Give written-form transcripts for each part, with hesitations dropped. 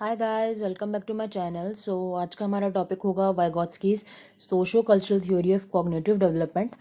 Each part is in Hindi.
Hi guys, welcome back to my channel. आज का हमारा टॉपिक होगा Vygotsky's socio cultural theory of cognitive development.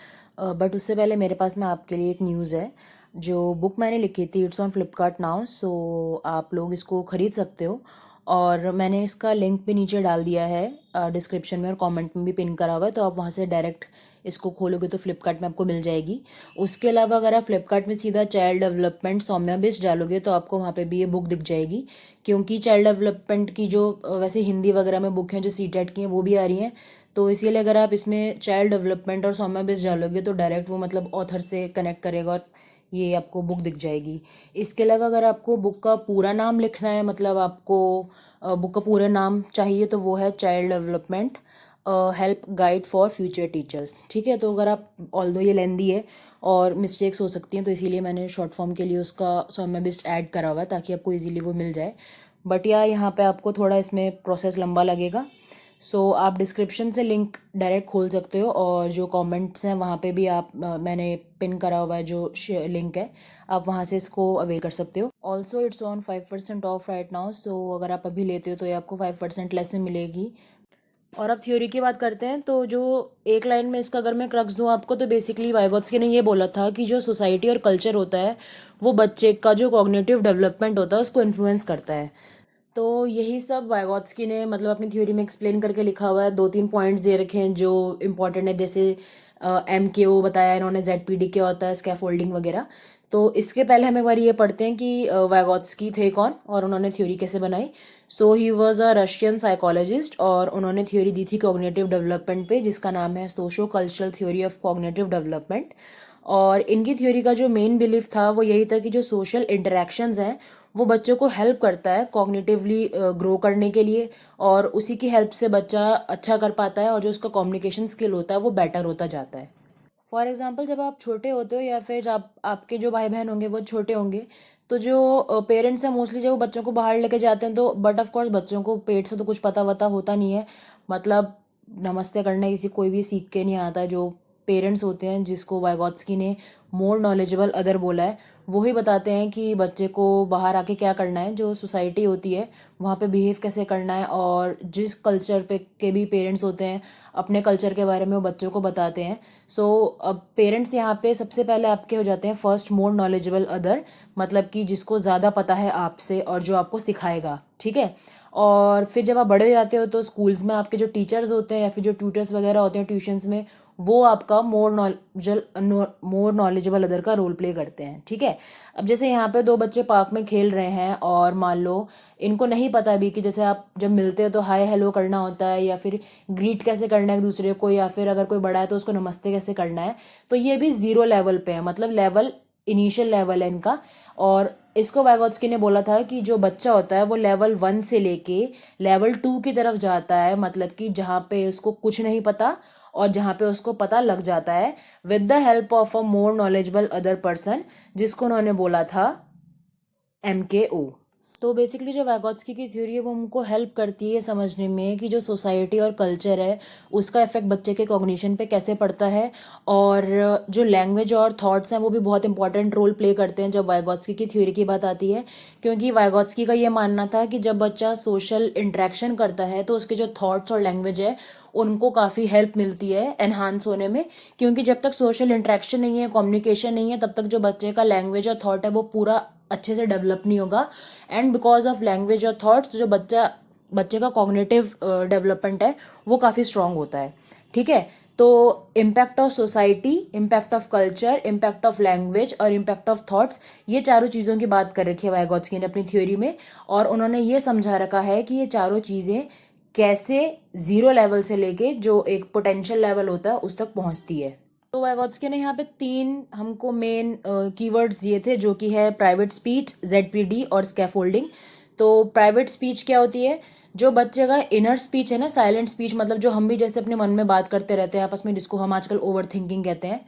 But उससे पहले मेरे पास में आपके लिए एक न्यूज़ है। जो बुक मैंने लिखी थी इट्स ऑन फ्लिपकार्ट नाउ, सो आप लोग इसको ख़रीद सकते हो। और मैंने इसका लिंक भी नीचे डाल दिया है डिस्क्रिप्शन में, और कमेंट में भी पिन करा हुआ है, तो आप वहाँ से डायरेक्ट इसको खोलोगे तो फ्लिपकार्ट में आपको मिल जाएगी। उसके अलावा अगर आप फ्लिपकार्ट में सीधा चाइल्ड डेवलपमेंट सौम्या बेस डालोगे तो आपको वहाँ पे भी ये बुक दिख जाएगी। क्योंकि चाइल्ड डेवलपमेंट की जो वैसे हिंदी वगैरह में बुक हैं जो सीटेट की हैं वो भी आ रही हैं, तो इसीलिए अगर आप इसमें चाइल्ड डेवलपमेंट और सौम्या बेस डालोगे तो डायरेक्ट वो मतलब ऑथर से कनेक्ट करेगा और ये आपको बुक दिख जाएगी। इसके अलावा अगर आपको बुक का पूरा नाम लिखना है, मतलब आपको बुक का पूरा नाम चाहिए, तो वो है child development help guide for future teachers. ठीक है, तो अगर आप ऑल्दो ये लेंदी है और मिस्टेक्स हो सकती हैं, तो इसीलिए मैंने शॉर्ट फॉर्म के लिए उसका सौम्या बेस्ट ऐड करा हुआ है ताकि आपको इजीली वो मिल जाए। बट यहाँ पे आपको थोड़ा इसमें प्रोसेस लंबा लगेगा। आप डिस्क्रिप्शन से लिंक डायरेक्ट खोल सकते हो, और जो कमेंट्स हैं वहाँ पे भी आप मैंने पिन करा हुआ है जो लिंक है, आप वहाँ से इसको अवेल कर सकते हो। Also it's on 5% off right now, so अगर आप अभी लेते हो तो ये आपको 5% लेस में मिलेगी। और अब थ्योरी की बात करते हैं, तो जो एक लाइन में इसका अगर मैं क्रक्स दूँ आपको, तो बेसिकली वाइगॉत्स्की ने ये बोला था कि जो सोसाइटी और कल्चर होता है वो बच्चे का जो कॉग्निटिव डेवलपमेंट होता है उसको इन्फ्लुएंस करता है। तो यही सब वाइगॉत्स्की ने मतलब अपनी थ्योरी में एक्सप्लेन करके लिखा हुआ है। 2-3 पॉइंट्स दे रखे हैं जो इम्पोर्टेंट है, जैसे MKO बताया इन्होंने, ZPD क्या होता है, स्कैफोल्डिंग वगैरह। तो इसके पहले हम एक बार ये पढ़ते हैं कि वाइगॉत्स्की थे कौन और उन्होंने थ्योरी कैसे बनाई। He was a Russian psychologist, और उन्होंने थ्योरी दी थी कॉग्निटिव डेवलपमेंट पे, जिसका नाम है socio cultural theory of cognitive development. और इनकी थ्योरी का जो मेन बिलीफ था वो यही था कि जो सोशल इंटरेक्शंस हैं वो बच्चों को हेल्प करता है कॉग्निटिवली ग्रो करने के लिए, और उसी की हेल्प से बच्चा अच्छा कर पाता है और जो उसका कम्युनिकेशन स्किल होता है वो बेटर होता जाता है। फॉर एग्जाम्पल, जब आप छोटे होते हो या फिर आप आपके जो भाई बहन होंगे वो छोटे होंगे, तो जो पेरेंट्स हैं मोस्टली जब वो बच्चों को बाहर लेके जाते हैं, तो बट ऑफ कोर्स बच्चों को पेट से तो कुछ पता वता होता नहीं है। मतलब नमस्ते करना किसी कोई भी सीख के नहीं आता। जो पेरेंट्स होते हैं, जिसको वाइगॉत्स्की ने मोर नॉलेजेबल अदर बोला है, वो ही बताते हैं कि बच्चे को बाहर आके क्या करना है, जो सोसाइटी होती है वहाँ पे बिहेव कैसे करना है। और जिस कल्चर पे के भी पेरेंट्स होते हैं, अपने कल्चर के बारे में वो बच्चों को बताते हैं। अब पेरेंट्स यहाँ पे सबसे पहले आपके हो जाते हैं फर्स्ट मोर नॉलेजेबल अदर, मतलब कि जिसको ज़्यादा पता है आपसे और जो आपको सिखाएगा। ठीक है, और फिर जब आप बड़े हो जाते हो तो स्कूल्स में आपके जो टीचर्स होते हैं या फिर जो ट्यूटर्स वगैरह होते हैं ट्यूशन्स में, वो आपका मोर नॉलेजेबल अदर का रोल प्ले करते हैं। ठीक है, अब जैसे यहाँ पे दो बच्चे पार्क में खेल रहे हैं और मान लो इनको नहीं पता भी कि जैसे आप जब मिलते हो तो हाय हेलो करना होता है, या फिर ग्रीट कैसे करना है एक दूसरे को, या फिर अगर कोई बड़ा है तो उसको नमस्ते कैसे करना है। तो ये भी 0 लेवल पे है, मतलब लेवल इनिशियल लेवल है इनका। और इसको वाइगॉत्स्की ने बोला था कि जो बच्चा होता है वो लेवल 1 से लेके लेवल 2 की तरफ जाता है, मतलब कि जहाँ पे उसको कुछ नहीं पता और जहाँ पे उसको पता लग जाता है with the help of a more knowledgeable other person, जिसको उन्होंने बोला था MKO। तो बेसिकली जो वैगोत्स्की की थ्योरी है वो हमको हेल्प करती है समझने में कि जो सोसाइटी और कल्चर है उसका इफेक्ट बच्चे के कॉग्निशन पे कैसे पड़ता है। और जो लैंग्वेज और थॉट्स हैं वो भी बहुत इंपॉर्टेंट रोल प्ले करते हैं जब वाइगोत्स्की की थ्योरी की बात आती है। क्योंकि वाइगोत्स्की का ये मानना था कि जब बच्चा सोशल इंटरेक्शन करता है तो उसके जो थॉट्स और लैंग्वेज है उनको काफ़ी हेल्प मिलती है एनहांस होने में। क्योंकि जब तक सोशल इंटरेक्शन नहीं है, कम्युनिकेशन नहीं है, तब तक जो बच्चे का लैंग्वेज और थॉट है वो पूरा अच्छे से डेवलप नहीं होगा। एंड बिकॉज ऑफ लैंग्वेज और थॉट्स जो बच्चे का कॉग्निटिव डेवलपमेंट है वो काफ़ी स्ट्रांग होता है। ठीक है, तो impact of society, impact of culture, impact of language और इम्पैक्ट ऑफ थॉट्स, ये चारों चीज़ों की बात कर रखी है वाइगोत्स्की ने अपनी थ्योरी में। और उन्होंने ये समझा रखा है कि ये चारों चीज़ें कैसे 0 लेवल से लेके जो एक पोटेंशियल लेवल होता है उस तक पहुंचती है। तो वाइगोत्स्की ने यहाँ पे 3 हमको मेन कीवर्ड्स दिए थे, जो कि है प्राइवेट स्पीच, ZPD और स्कैफोल्डिंग। तो प्राइवेट स्पीच क्या होती है? जो बच्चे का इनर स्पीच है ना, साइलेंट स्पीच, मतलब जो हम भी जैसे अपने मन में बात करते रहते हैं आपस में, जिसको हम आजकल ओवर थिंकिंग कहते हैं।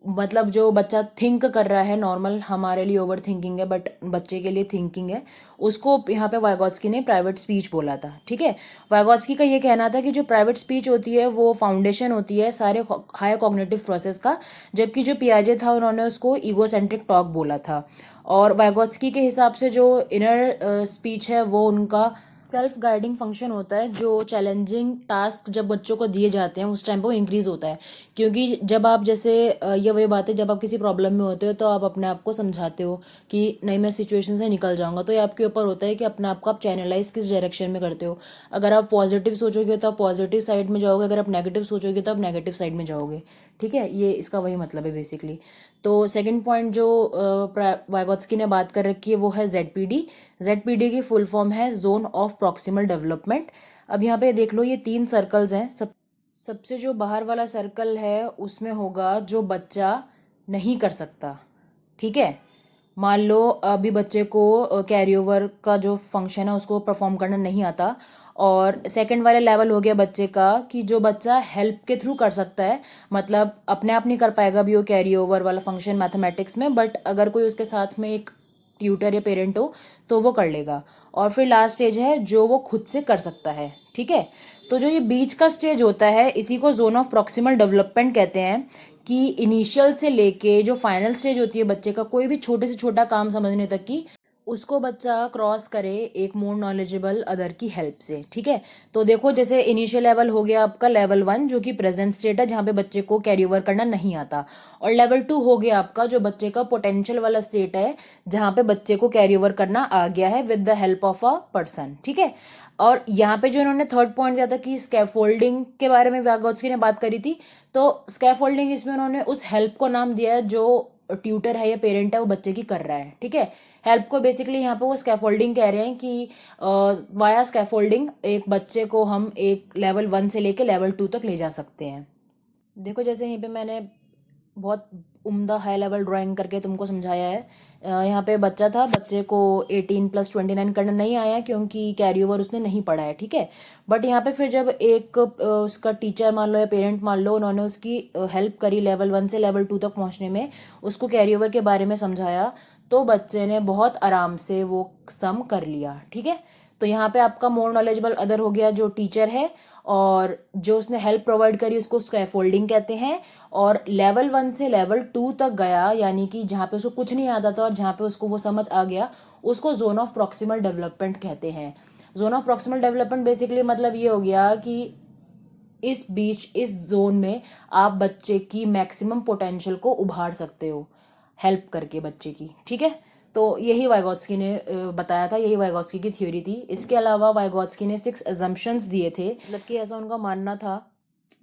मतलब जो बच्चा थिंक कर रहा है, नॉर्मल हमारे लिए ओवर थिंकिंग है बट बच्चे के लिए थिंकिंग है, उसको यहाँ पे वाइगोत्स्की ने प्राइवेट स्पीच बोला था। ठीक है, वाइगोत्स्की का ये कहना था कि जो प्राइवेट स्पीच होती है वो फाउंडेशन होती है सारे हायर कॉग्निटिव प्रोसेस का, जबकि जो पियाजे था उन्होंने उसको ईगोसेंट्रिक टॉक बोला था। और वाइगोत्स्की के हिसाब से जो इनर स्पीच है वो उनका सेल्फ गाइडिंग फंक्शन होता है जो चैलेंजिंग टास्क जब बच्चों को दिए जाते हैं उस टाइम पे वो इंक्रीज होता है। क्योंकि जब आप जैसे ये वही बात है, जब आप किसी प्रॉब्लम में होते हो तो आप अपने आप को समझाते हो कि नहीं, मैं सिचुएशन से निकल जाऊंगा। तो ये आपके ऊपर होता है कि अपने आप को आप चैनलाइज किस डायरेक्शन में करते हो। अगर आप पॉजिटिव सोचोगे तो आप पॉजिटिव साइड में जाओगे, अगर आप नेगेटिव सोचोगे तो आप नेगेटिव साइड में जाओगे। ठीक है, ये इसका वही मतलब है बेसिकली। तो सेकंड पॉइंट जो वाइगोत्स्की ने बात कर रखी है वो है ZPD। ZPD की फुल फॉर्म है जोन ऑफ प्रॉक्सिमल डेवलपमेंट। अब यहाँ पे देख लो, ये 3 सर्कल्स हैं। सबसे जो बाहर वाला सर्कल है उसमें होगा जो बच्चा नहीं कर सकता। ठीक है, मान लो अभी बच्चे को कैरी ओवर का जो फंक्शन है उसको परफॉर्म करना नहीं आता। और सेकंड वाले लेवल हो गया बच्चे का कि जो बच्चा हेल्प के थ्रू कर सकता है, मतलब अपने आप नहीं कर पाएगा भी वो कैरी ओवर वाला फंक्शन मैथमेटिक्स में, बट अगर कोई उसके साथ में एक ट्यूटर या पेरेंट हो तो वो कर लेगा। और फिर लास्ट स्टेज है जो वो खुद से कर सकता है। ठीक है, तो जो ये बीच का स्टेज होता है इसी को जोन ऑफ प्रॉक्सिमल डेवलपमेंट कहते हैं। कि इनिशियल से लेके जो फाइनल स्टेज होती है बच्चे का कोई भी छोटे से छोटा काम समझने तक की, उसको बच्चा क्रॉस करे एक मोर नॉलेजेबल अदर की हेल्प से। ठीक है, तो देखो जैसे इनिशियल लेवल हो गया आपका लेवल 1 जो कि प्रेजेंट स्टेट है जहाँ पे बच्चे को कैरी ओवर करना नहीं आता। और लेवल 2 हो गया आपका जो बच्चे का पोटेंशियल वाला स्टेट है जहाँ पे बच्चे को कैरी ओवर करना आ गया है with the help of a person. ठीक है, और यहाँ पे जो इन्होंने थर्ड पॉइंट दिया था कि स्कैफोल्डिंग के बारे में वाइगोत्स्की ने बात करी थी, तो स्कैफोल्डिंग इसमें उन्होंने उस हेल्प को नाम दिया है जो ट्यूटर है या पेरेंट है वो बच्चे की कर रहा है। ठीक है, हेल्प को बेसिकली यहाँ पे वो स्कैफोल्डिंग कह रहे हैं कि वाया स्कैफोल्डिंग एक बच्चे को हम एक लेवल 1 से लेके लेवल 2 तक ले जा सकते हैं। देखो जैसे यहीं पे मैंने बहुत उम्दा हाई लेवल ड्राइंग करके तुमको समझाया है। यहाँ पे बच्चा था, बच्चे को 18 + 29 करना नहीं आया क्योंकि कैरी ओवर उसने नहीं पढ़ा है। ठीक है, बट यहाँ पे फिर जब एक उसका टीचर मान लो या पेरेंट मान लो, उन्होंने उसकी हेल्प करी लेवल 1 से लेवल 2 तक पहुँचने में, उसको कैरी ओवर के बारे में समझाया, तो बच्चे ने बहुत आराम से वो सम कर लिया। ठीक है, तो यहाँ पे आपका मोर नॉलेजेबल अदर हो गया जो टीचर है, और जो उसने हेल्प प्रोवाइड करी उसको स्कैफोल्डिंग कहते हैं। और लेवल 1 से लेवल 2 तक गया यानी कि जहाँ पे उसको कुछ नहीं आता था और जहाँ पे उसको वो समझ आ गया, उसको जोन ऑफ प्रॉक्सिमल डेवलपमेंट कहते हैं। Zone of proximal development basically मतलब ये हो गया कि इस बीच इस जोन में आप बच्चे की मैक्सिमम पोटेंशियल को उभार सकते हो हेल्प करके बच्चे की। ठीक है, तो यही वाइगोत्स्की ने बताया था, यही वाइगोत्स्की की थ्योरी थी। इसके अलावा वाइगोत्स्की ने 6 अजम्पशंस दिए थे, मतलब कि ऐसा उनका मानना था।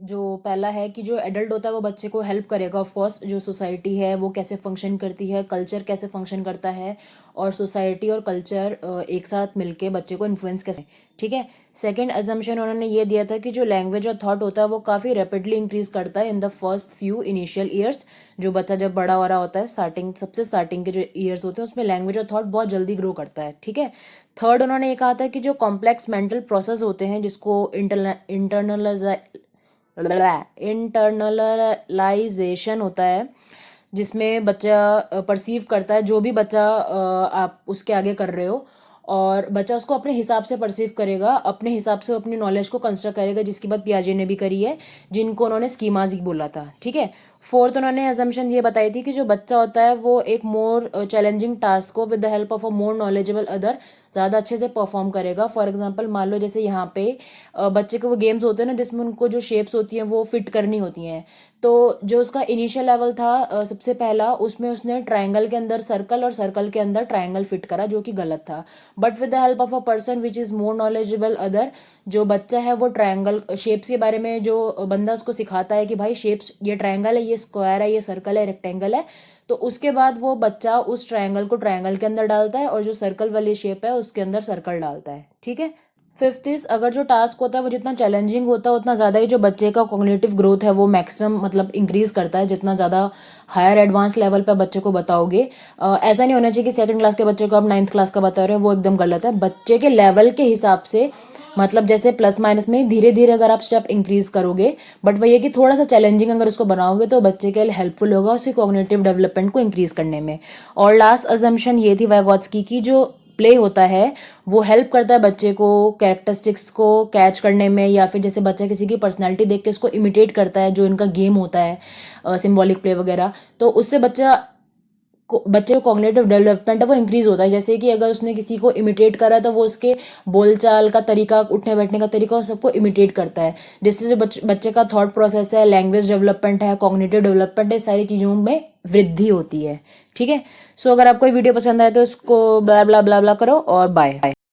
जो पहला है कि जो एडल्ट होता है वो बच्चे को हेल्प करेगा। ऑफ कोर्स जो सोसाइटी है वो कैसे फंक्शन करती है, कल्चर कैसे फंक्शन करता है, और सोसाइटी और कल्चर एक साथ मिलके बच्चे को इन्फ्लुएंस कैसे। ठीक है, सेकंड अजम्पशन उन्होंने ये दिया था कि जो लैंग्वेज और थॉट होता है वो काफ़ी रैपिडली इंक्रीज करता है in the first few initial years. जो बच्चा जब बड़ा हो रहा होता है, सबसे स्टार्टिंग के जो ईयर्स होते हैं उसमें लैंग्वेज और थॉट बहुत जल्दी ग्रो करता है। ठीक है, थर्ड उन्होंने ये कहा था कि जो कॉम्प्लेक्स मेंटल प्रोसेस होते हैं जिसको इंटरनलाइजेशन होता है, जिसमें बच्चा परसीव करता है जो भी बच्चा आप उसके आगे कर रहे हो, और बच्चा उसको अपने हिसाब से परसीव करेगा, अपने हिसाब से अपनी नॉलेज को कंस्ट्रक्ट करेगा, जिसकी बात पियाजे ने भी करी है, जिनको उन्होंने स्कीमाज ही बोला था। ठीक है, फोर्थ उन्होंने अजम्पशन ये बताई थी कि जो बच्चा होता है वो एक मोर चैलेंजिंग टास्क को with the help of a more knowledgeable other ज़्यादा अच्छे से परफॉर्म करेगा। फॉर एग्जांपल मान लो जैसे यहाँ पे बच्चे के वो गेम्स होते हैं ना जिसमें उनको जो शेप्स होती हैं वो फिट करनी होती हैं। तो जो उसका इनिशियल लेवल था सबसे पहला, उसमें उसने ट्रायंगल के अंदर सर्कल और सर्कल के अंदर ट्रायंगल फिट करा जो कि गलत था। But with the help of a person which is more knowledgeable other, जो बच्चा है वो ट्रायंगल शेप्स के बारे में जो बंदा उसको सिखाता है कि भाई शेप्स, ये ट्रायंगल है, ये स्क्वायर है, ये सर्कल है, रेक्टेंगल है, तो उसके बाद वो बच्चा उस ट्रायंगल को ट्रायंगल के अंदर डालता है और जो सर्कल वाली शेप है उसके अंदर सर्कल डालता है। ठीक है, फिफ्थ इज अगर जो टास्क होता है वो जितना चैलेंजिंग होता है उतना ज़्यादा ही जो बच्चे का कॉग्निटिव ग्रोथ है वो मैक्सिमम मतलब इंक्रीज करता है। जितना ज़्यादा हायर एडवांस लेवल पे बच्चे को बताओगे, ऐसा नहीं होना चाहिए कि 2nd क्लास के बच्चे को आप 9th क्लास का बता रहे हो, वो एकदम गलत है। बच्चे के लेवल के हिसाब से, मतलब जैसे प्लस माइनस में धीरे धीरे अगर आप स्टेप इंक्रीज करोगे, बट वही है कि थोड़ा सा चैलेंजिंग अगर उसको बनाओगे तो बच्चे के लिए हेल्पफुल होगा उसकी कॉग्निटिव डेवलपमेंट को इंक्रीज करने में। और लास्ट अजम्पशन ये थी वाइगोत्स्की की, जो प्ले होता है वो हेल्प करता है बच्चे को कैरेक्टरिस्टिक्स को कैच करने में, या फिर जैसे बच्चा किसी की पर्सनालिटी देख के उसको इमिटेट करता है, जो इनका गेम होता है सिंबॉलिक प्ले वगैरह, तो उससे बच्चा बच्चे का कॉग्निटिव डेवलपमेंट है वो इंक्रीज होता है। जैसे कि अगर उसने किसी को इमिटेट करा तो वो उसके बोलचाल का तरीका, उठने बैठने का तरीका, उस सबको इमिटेट करता है। जिससे जो बच्चे का थॉट प्रोसेस है, लैंग्वेज डेवलपमेंट है, कॉग्निटिव डेवलपमेंट है, सारी चीज़ों में वृद्धि होती है। ठीक है। सो अगर आपको ये वीडियो पसंद आए तो उसको ब्ला ब्ला ब्ला ब्ला करो और बाय।